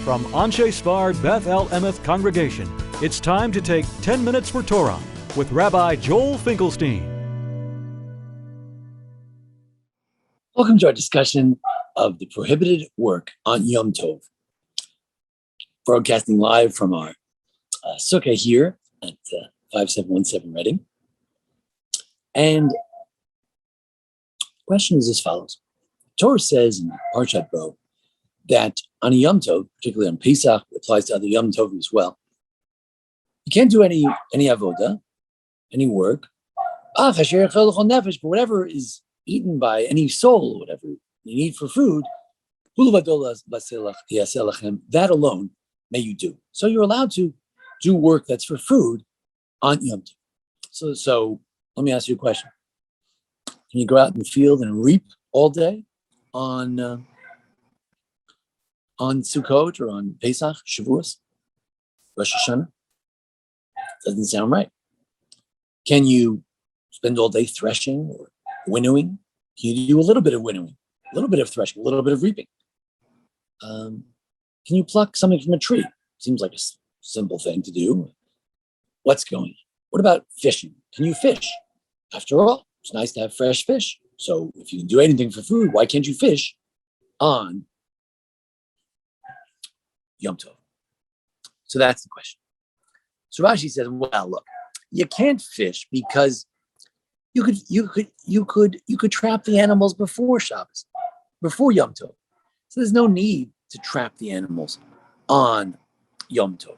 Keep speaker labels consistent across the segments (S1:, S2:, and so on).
S1: From Anshe Sfard Beth El Emeth Congregation, it's time to take 10 minutes for Torah with Rabbi Joel Finkelstein.
S2: Welcome to our discussion of the prohibited work on Yom Tov. Broadcasting live from our sukkah here at 5717 Reading. And the question is as follows. Torah says in Parshat Bo that on a Yom Tov, particularly on Pesach, it applies to other Yom Tov as well, you can't do any avoda, any work, but whatever is eaten by any soul, whatever you need for food, that alone may you do. So you're allowed to do work that's for food on Yom Tov. So let me ask you a question. Can you go out in the field and reap all day on Sukkot or on Pesach, Shavuos, Rosh Hashanah? Doesn't sound right. Can you spend all day threshing or winnowing? Can you do a little bit of winnowing, a little bit of threshing, a little bit of reaping? Can you pluck something from a tree? Seems like a simple thing to do. What's going on? What about fishing? Can you fish? After all, it's nice to have fresh fish. So if you can do anything for food, why can't you fish on Yom Tov? So that's the question. So Rashi says, well, look, you can't fish because you could trap the animals before Shabbos, before Yom Tov. So there's no need to trap the animals on Yom Tov.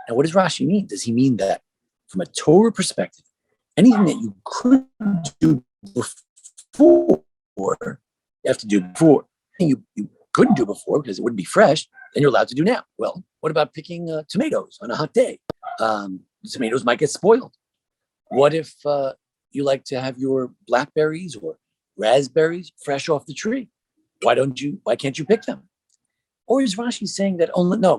S2: Now, what does Rashi mean? Does he mean that from a Torah perspective, anything that you could do before, you have to do before? You couldn't do before because it wouldn't be fresh, then you're allowed to do now. Well, what about picking tomatoes on a hot day? Tomatoes might get spoiled. What if you like to have your blackberries or raspberries fresh off the tree? Why can't you pick them? Or is Rashi saying that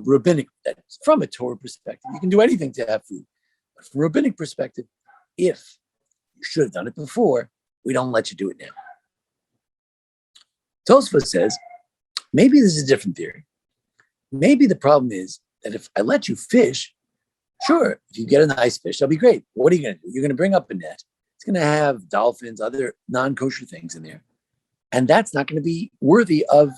S2: rabbinic, that from a Torah perspective, you can do anything to have food. But from a rabbinic perspective, if you should have done it before, we don't let you do it now. Tosfos says, maybe this is a different theory. Maybe the problem is that if I let you fish, sure, if you get a nice fish, that'll be great. What are you going to do? You're going to bring up a net. It's going to have dolphins, other non-kosher things in there. And that's not going to be worthy of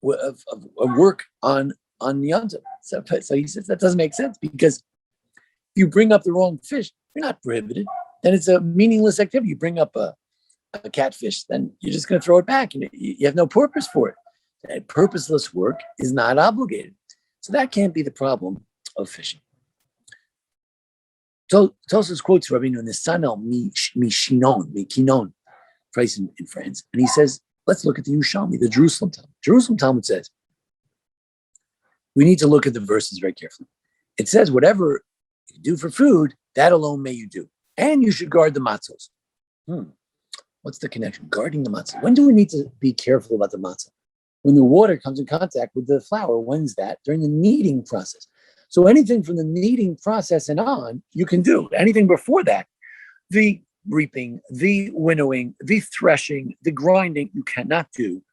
S2: work on Yom Tov. So he says that doesn't make sense because if you bring up the wrong fish, you're not prohibited. Then it's a meaningless activity. You bring up a catfish, then you're just going to throw it back. You have no purpose for it. And purposeless work is not obligated. So that can't be the problem of fishing. Tosfos quotes Rabbeinu Nisanel Mikinon, price in France, and he says, let's look at the Yerushalmi, the Jerusalem Talmud. Jerusalem Talmud says, we need to look at the verses very carefully. It says, whatever you do for food, that alone may you do. And you should guard the matzos. What's the connection? Guarding the matzah. When do we need to be careful about the matzah? When the water comes in contact with the flour. When's that? During the kneading process. So anything from the kneading process and on, you can do. Anything before that, the reaping, the winnowing, the threshing, the grinding, you cannot do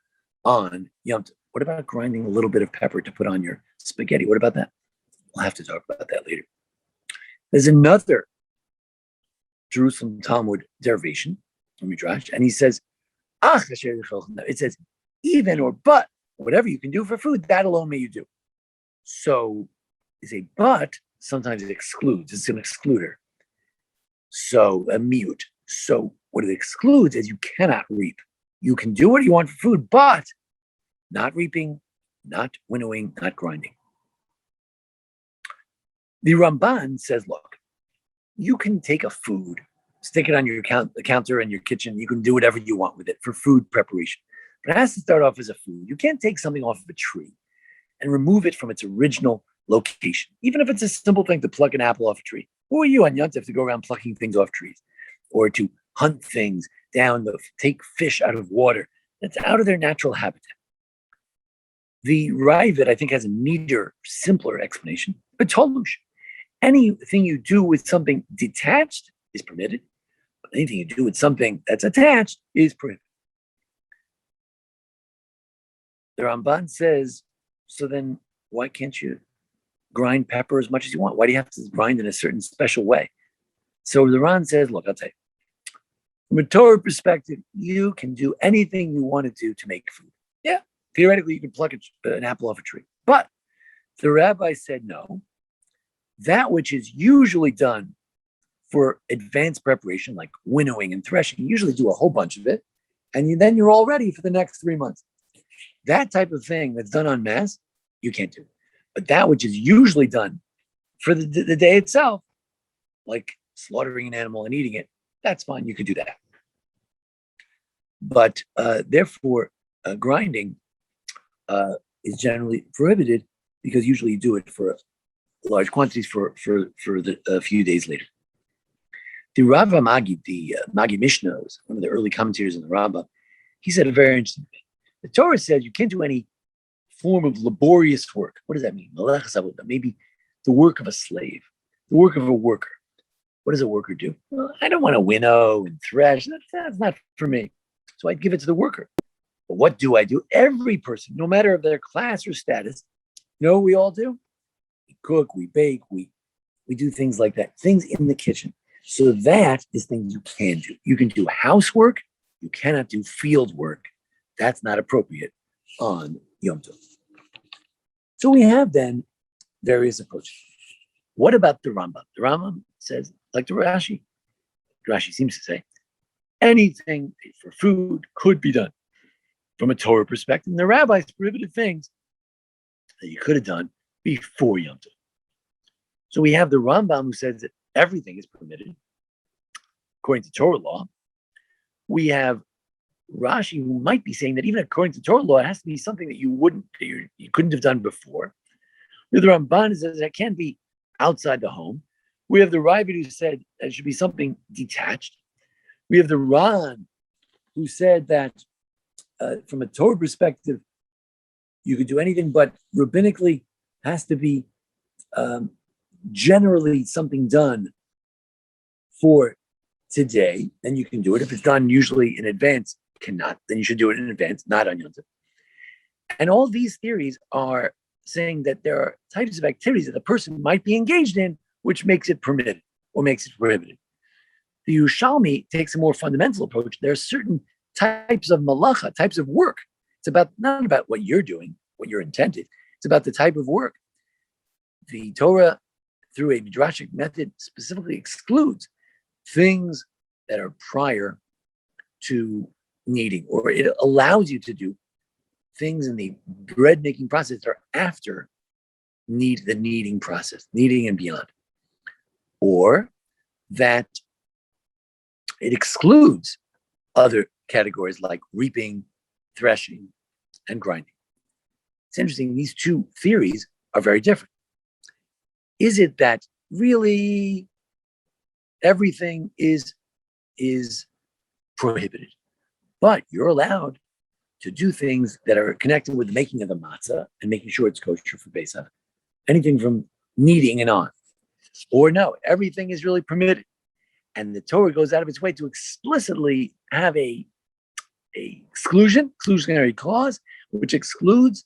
S2: on Yom Tov. What about grinding a little bit of pepper to put on your spaghetti? What about that? We'll have to talk about that later. There's another Jerusalem Talmud derivation from Midrash, and he says, it says, even or but, whatever you can do for food, that alone may you do. So is a but, sometimes it excludes. It's an excluder. So a mute. So what it excludes is you cannot reap. You can do what you want for food, but not reaping, not winnowing, not grinding. The Ramban says, look, you can take a food, stick it on your counter in your kitchen. You can do whatever you want with it for food preparation. But it has to start off as a food. You can't take something off of a tree and remove it from its original location, even if it's a simple thing to pluck an apple off a tree. Who are you on Yom Tov to go around plucking things off trees or to hunt things down, take fish out of water? That's out of their natural habitat. The Ravid, I think, has a neater, simpler explanation. But Tolush, anything you do with something detached is permitted, but anything you do with something that's attached is prohibited. The Ramban says So then why can't you grind pepper as much as you want? Why do you have to grind in a certain special way? So the Ran says, look, I'll tell you, from a Torah perspective, you can do anything you want to do to make food. Yeah, theoretically, you can pluck an apple off a tree. But the rabbi said, no, that which is usually done for advanced preparation, like winnowing and threshing, you usually do a whole bunch of it, and then you're all ready for the next 3 months. That type of thing that's done en masse, you can't do. But that which is usually done for the day itself, like slaughtering an animal and eating it, that's fine. You could do that. But therefore, grinding is generally prohibited because usually you do it for large quantities for a few days later. The Rava Magi, the Magi Mishnah, was one of the early commentators in the Rambam. He said a very interesting thing. The Torah says you can't do any form of laborious work. What does that mean? Maybe the work of a slave, the work of a worker. What does a worker do? Well, I don't want to winnow and thresh. That's not for me. So I'd give it to the worker. But what do I do? Every person, no matter of their class or status, you know what we all do? We cook, we bake, we do things like that, things in the kitchen. So that is things you can do. You can do housework. You cannot do field work. That's not appropriate on Yom Tov. So we have then various approaches. What about the Rambam? The Rambam says, like the Rashi seems to say, anything for food could be done from a Torah perspective. And the rabbis prohibited things that you could have done before Yom Tov. So we have the Rambam who says that everything is permitted according to Torah law. We have Rashi who might be saying that even according to Torah law, it has to be something that you couldn't have done before. We have the Ramban who says that can be outside the home. We have the Ravid who said that it should be something detached. We have the Ran who said that from a Torah perspective, you could do anything, but rabbinically has to be generally something done for today. Then you can do it. If it's done usually in advance, cannot, then you should do it in advance, not on Yom Tov. And all these theories are saying that there are types of activities that the person might be engaged in, which makes it permitted or makes it prohibited. The Yerushalmi takes a more fundamental approach. There are certain types of malacha, types of work. It's not about what you're doing, what you're intended. It's about the type of work. The Torah, through a midrashic method, specifically excludes things that are prior to kneading, or it allows you to do things in the bread making process that are after the kneading process, kneading and beyond, or that it excludes other categories like reaping, threshing, and grinding. It's interesting, these two theories are very different. Is it that really everything is prohibited, but you're allowed to do things that are connected with the making of the matzah and making sure it's kosher for Pesach, anything from kneading and on? Or no, everything is really permitted. And the Torah goes out of its way to explicitly have a exclusionary clause, which excludes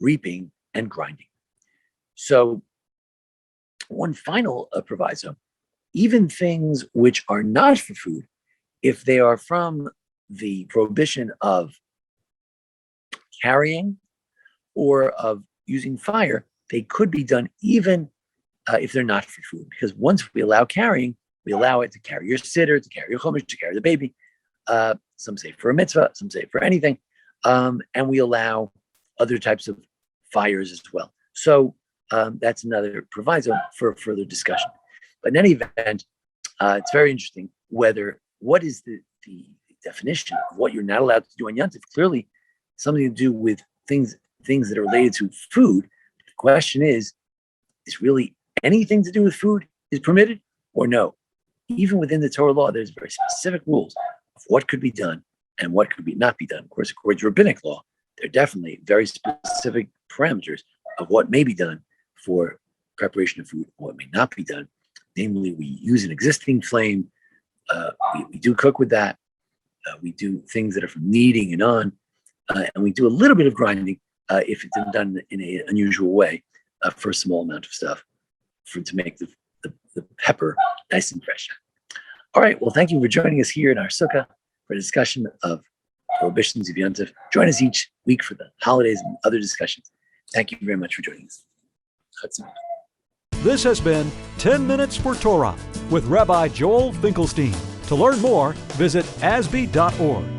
S2: reaping and grinding. So one final proviso, even things which are not for food, if they are from the prohibition of carrying or of using fire, they could be done even if they're not for food. Because once we allow carrying, we allow it to carry your sitter, to carry your chumash, to carry the baby. Some say for a mitzvah, some say for anything. And we allow other types of fires as well. So that's another proviso for further discussion. But in any event, it's very interesting what is the definition of what you're not allowed to do on Yom Tov. Clearly, something to do with things that are related to food. The question is really anything to do with food is permitted or no? Even within the Torah law, there's very specific rules of what could be done and what could not be done. Of course, according to rabbinic law, there are definitely very specific parameters of what may be done for preparation of food and what may not be done. Namely, we use an existing flame. We do cook with that. We do things that are from kneading and on. And we do a little bit of grinding, if it's done in an unusual way for a small amount of stuff to make the pepper nice and fresh. All right. Well, thank you for joining us here in our sukkah for a discussion of prohibitions of Yom Tov. Join us each week for the holidays and other discussions. Thank you very much for joining us.
S1: This has been 10 Minutes for Torah with Rabbi Joel Finkelstein. To learn more, visit asb.org.